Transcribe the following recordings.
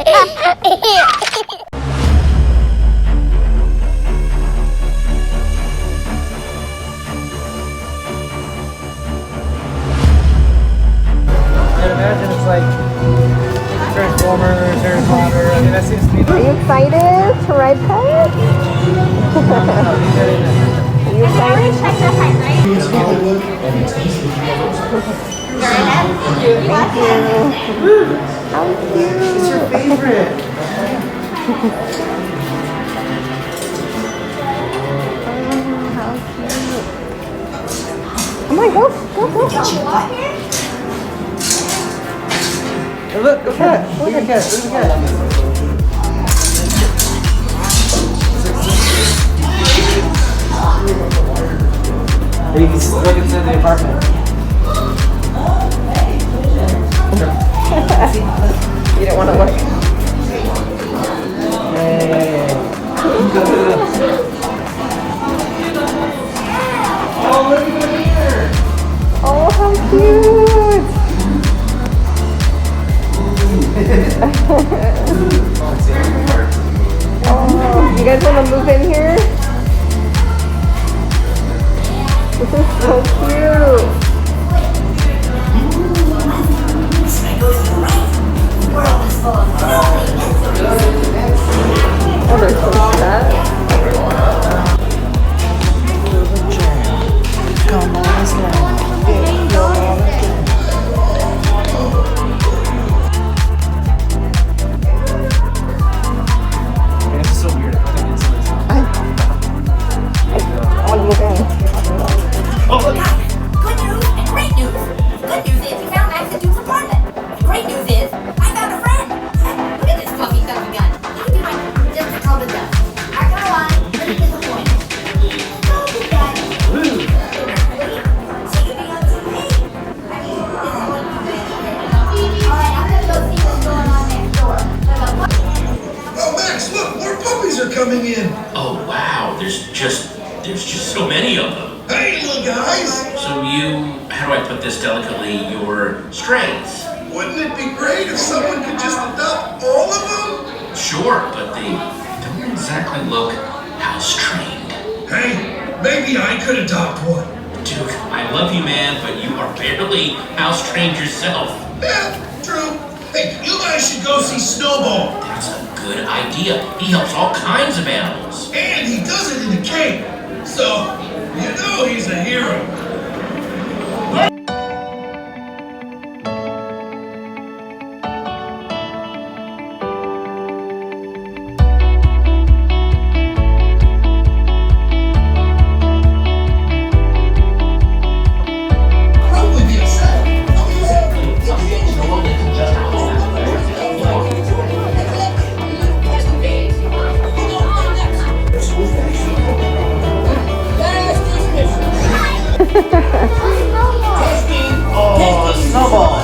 Imagine it's like Transformers, Harry Potter. I mean, that seems to be. Are you excited to ride pets? Are you excited? Check the height, right? Thank you. How cute. It's your favorite. How cute. Come on, go. Hey, look, go cat. Look at cat. Look at cat. You can look inside the apartment. You don't want to look. Hey. Oh, look at here. Oh, how cute. Oh, you guys want to move in here? This is so cute. Oh, they're so sad. Come on, let's go. This is so weird. I think it's I want to move in. oh, look. Good news and great news. Good news is we found Max and Duke's apartment. Great news is I found a friend. Look at this fluffy stuff we got. He can do my just to tell the dust. Not gonna lie, pretty disappointed. So good guys. She could be on TV. I mean, this is what you do. Alright, I'm gonna go see what's going on next door. Oh, Max, look, more puppies are coming in. Oh wow, there's just so many of them. Hey, little guys. So you, how do I put this delicately, you're strays? Wouldn't it be great if someone could just adopt all of them? Sure, but they don't exactly look house trained. Hey, maybe I could adopt one. Duke, I love you man, but you are barely house trained yourself. Yeah, true. Hey, you guys should go see Snowball. That's a good idea. He helps all kinds of animals. And he does it in a cape. So, you know he's a hero. Probably be upset. Oh, Snowball.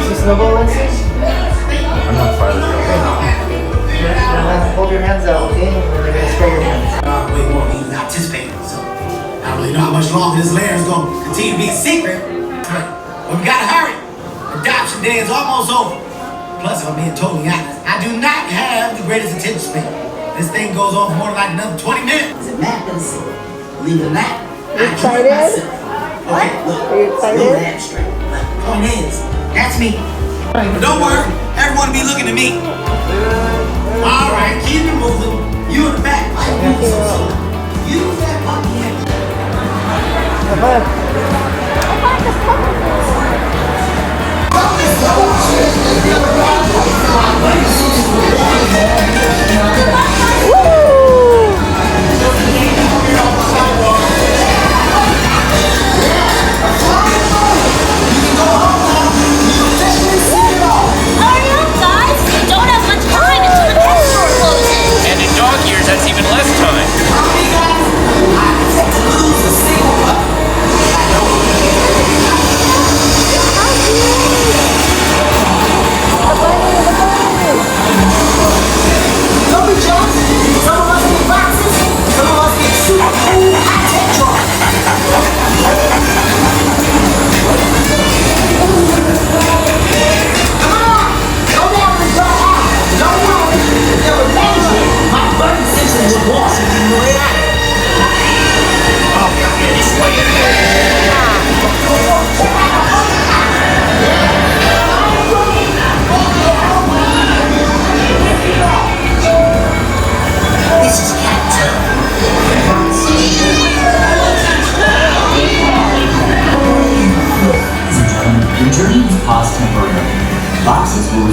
See Snowball, Lindsay? I'm not far this Hold your hands out, okay? We're gonna spray your hands. Wait, well, he's not anticipating, so I don't really know how much longer this lair is going to continue to be a secret. But we gotta hurry. Adoption day is almost over. Plus, if I'm being totally honest, I do not have the greatest attention span. This thing goes on for more than like another 20 minutes. Is it Matt gonna see? Believe it or not, You excited? Okay, look. Are you excited? Little abstract. But the point is, that's me. But don't worry, everyone will be looking to me. All right, keep it moving. You in the back. You that monkey.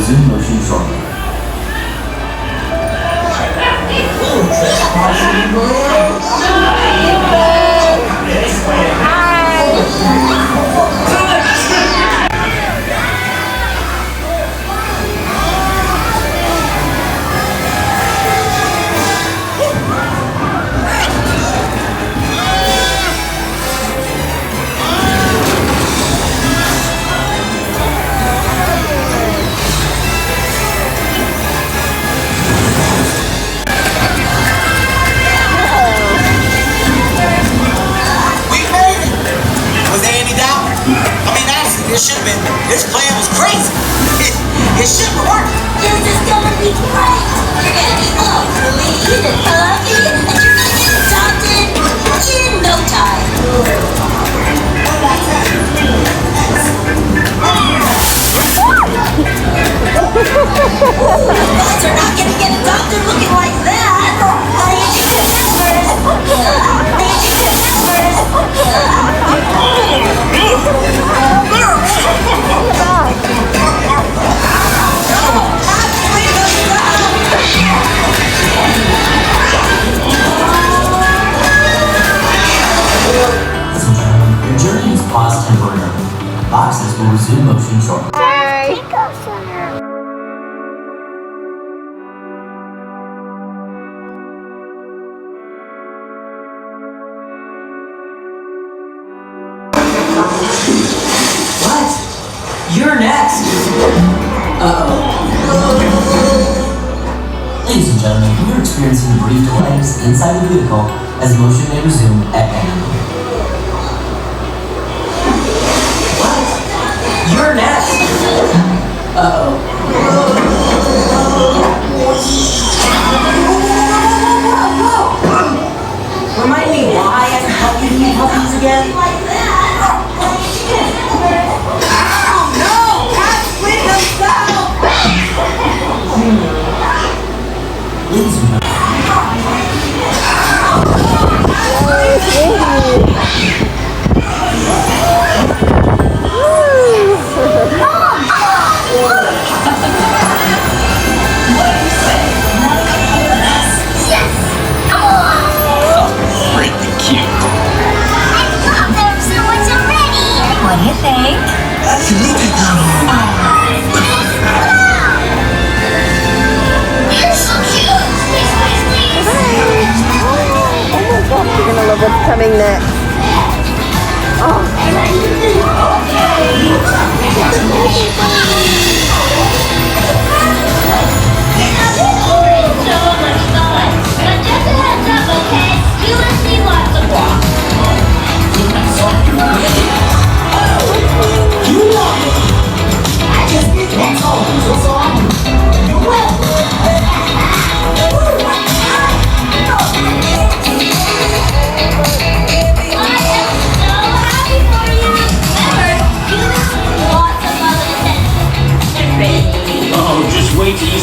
resume motion shortly. This should have been, this plan was crazy. It should have worked. This is gonna be great. You're gonna be all clean and fluffy, and you're gonna get adopted in no time. But you're not gonna get adopted looking like that. Your journey is paused temporarily. Boxes will resume motion shortly. What? You're next! Ladies and gentlemen, we are experiencing brief delays inside the vehicle as motion may resume at any moment. What? You're next! Remind me why I'm helping you puppies again? Ladies and What do you think? You're so cute. Please, please, please. Oh my gosh, you're gonna love what's coming next. So much fun. But just a heads up, okay? You will see lots of walk. Oh, just wait till you